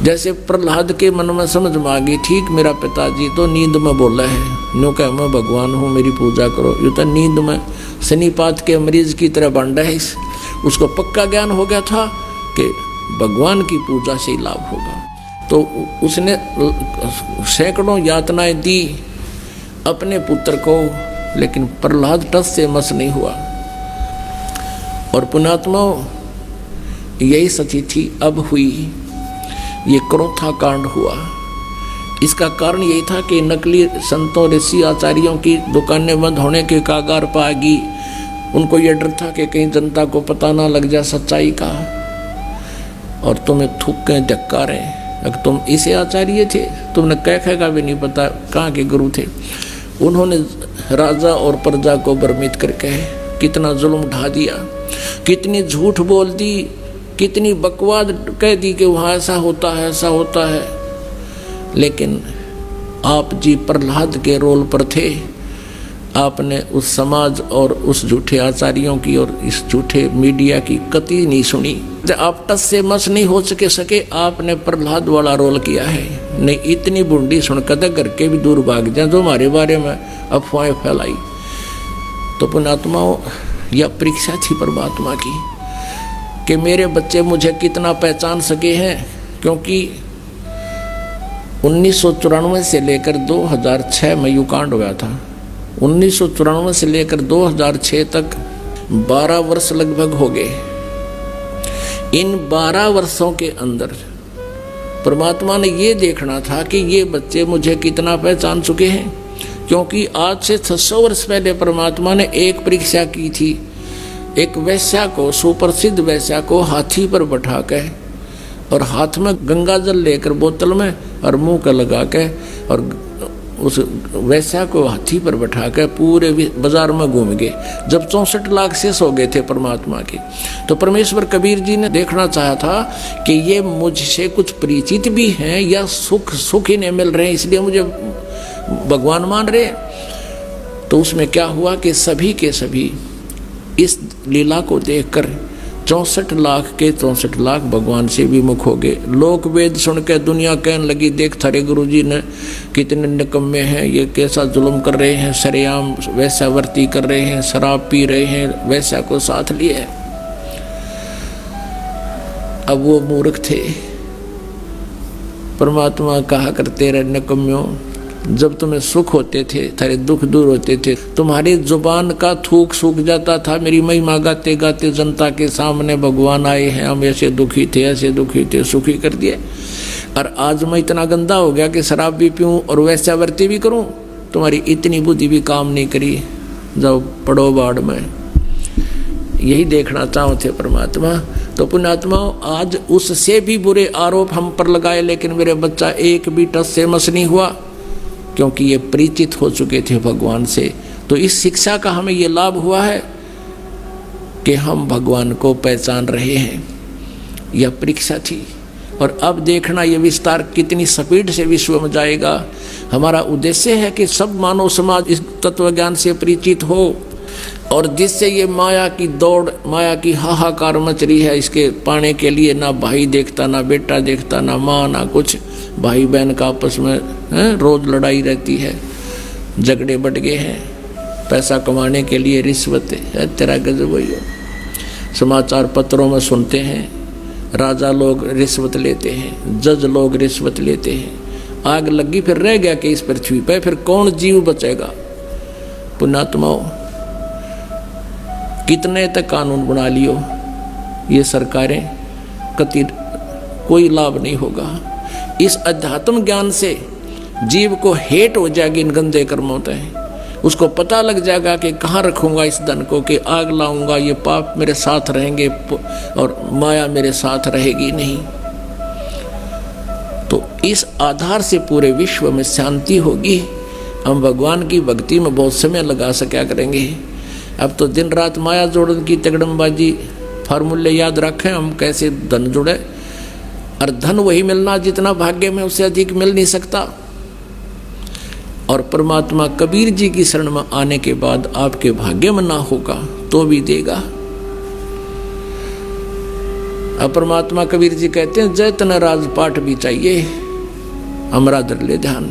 जैसे प्रहलाद के मन में समझ में आ गई, ठीक मेरा पिताजी तो नींद में बोला है, नो कह मैं भगवान हूँ मेरी पूजा करो, ये तो नींद में शनिपात के मरीज की तरह बांटा है। उसको पक्का ज्ञान हो गया था कि भगवान की पूजा से ही लाभ होगा। तो उसने सैकड़ों यातनाएं दी अपने पुत्र को, लेकिन प्रहलाद टस से मस नहीं हुआ। और पुण्यात्मा यही सची थी अब हुई, ये क्रोथा कांड हुआ। इसका कारण यही था कि नकली संतों ऋषि आचार्यों की दुकानें बंद होने के कागार पर आ गई। उनको ये डर था कि कहीं जनता को पता ना लग जाए सच्चाई का, और तुम्हें थूकें धक्कारें। अगर तुम इसे आचार्य थे, तुमने कह का भी नहीं पता कहाँ के गुरु थे। उन्होंने राजा और प्रजा को भ्रमित करके कितना जुल्म ढा दिया, कितनी झूठ बोल दी, कितनी बकवाद कह दी कि वहाँ ऐसा होता है ऐसा होता है। लेकिन आप जी प्रहलाद के रोल पर थे। आपने उस समाज और उस झूठे आचार्यों की और इस झूठे मीडिया की कतई नहीं सुनी। आप टस से मस नहीं हो सके आपने प्रहलाद वाला रोल किया है। नहीं इतनी बूंदी सुन कदर करके भी दूर भाग जाए जो हमारे बारे में अफवाहें फैलाई। तो पुण्यात्माओं, यह परीक्षा थी परमात्मा की कि मेरे बच्चे मुझे कितना पहचान सके हैं। क्योंकि 1994 से लेकर 2006 में युकांड हुआ था। 1994 से लेकर 2006 तक 12 वर्ष लगभग हो गए। इन 12 वर्षों के अंदर परमात्मा ने ये देखना था कि ये बच्चे मुझे कितना पहचान चुके हैं। क्योंकि आज से 600 वर्ष पहले परमात्मा ने एक परीक्षा की थी। एक वैश्या को, सुप्रसिद्ध वैश्या को हाथी पर बैठा के और हाथ में गंगा जल लेकर बोतल में और मुंह का लगा के, और उस वैश्या को हाथी पर बैठा के पूरे बाजार में घूम गए। जब 64 लाख शेष हो गए थे परमात्मा के, तो परमेश्वर कबीर जी ने देखना चाहा था कि ये मुझसे कुछ परिचित भी हैं या सुख ही नहीं मिल रहे हैं इसलिए मुझे भगवान मान रहे। तो उसमें क्या हुआ कि सभी के सभी इस लीला को देखकर 64 लाख के 64 लाख भगवान से विमुख हो गए। लोक वेद सुन के दुनिया कहने लगी, देख थारे गुरुजी ने कितने निकम्मे हैं, ये कैसा जुल्म कर रहे हैं, सरेआम वैश्यावर्ती कर रहे हैं, शराब पी रहे हैं, वैश्या को साथ लिए। अब वो मूर्ख थे। परमात्मा कहा करते रहे, निकम्यों जब तुम्हें सुख होते थे, थारे दुख दूर होते थे, तुम्हारी जुबान का थूक सूख जाता था। मेरी महिमा गाते गाते जनता के सामने भगवान आए हैं, हम ऐसे दुखी थे, सुखी कर दिए। और आज मैं इतना गंदा हो गया कि शराब भी पीऊँ और वैश्यावर्ती भी करूँ, तुम्हारी इतनी बुद्धि भी काम नहीं करी, जाओ पड़ो बाढ़ में। यही देखना चाहो थे परमात्मा। तो पुण्यात्मा, आज उससे भी बुरे आरोप हम पर लगाए, लेकिन मेरे बच्चा एक भी टस से मस नहीं हुआ, क्योंकि ये परिचित हो चुके थे भगवान से। तो इस शिक्षा का हमें ये लाभ हुआ है कि हम भगवान को पहचान रहे हैं। यह परीक्षा थी। और अब देखना ये विस्तार कितनी स्पीड से विश्व में जाएगा। हमारा उद्देश्य है कि सब मानव समाज इस तत्व ज्ञान से परिचित हो, और जिससे ये माया की दौड़, माया की हाहाकार मच रही है, इसके पाने के लिए ना भाई देखता, ना बेटा देखता, ना माँ, ना कुछ। भाई बहन का आपस में रोज लड़ाई रहती है, झगड़े बढ़ गए हैं, पैसा कमाने के लिए रिश्वत है, तेरा गजब वही हो। समाचार पत्रों में सुनते हैं, राजा लोग रिश्वत लेते हैं, जज लोग रिश्वत लेते हैं। आग लगी फिर रह गया कि इस पृथ्वी पे फिर कौन जीव बचेगा। पुण्यात्माओं, कितने तक कानून बना लियो ये सरकारें, कति कोई लाभ नहीं होगा। इस अध्यात्म ज्ञान से जीव को हेट हो जाएगी इन गंदे कर्मों से। उसको पता लग जाएगा कि कहाँ रखूँगा इस धन को, कि आग लाऊंगा, ये पाप मेरे साथ रहेंगे और माया मेरे साथ रहेगी नहीं। तो इस आधार से पूरे विश्व में शांति होगी। हम भगवान की भक्ति में बहुत समय लगा सका करेंगे। अब तो दिन रात माया जोड़न की तगड़मबाजी फार्मूले याद रखें हम कैसे धन जुड़े। और धन वही मिलना जितना भाग्य में, उससे अधिक मिल नहीं सकता। और परमात्मा कबीर जी की शरण में आने के बाद आपके भाग्य में ना होगा तो भी देगा। अब परमात्मा कबीर जी कहते हैं जैतन राजपाट भी चाहिए, हमारा दर ले ध्यान।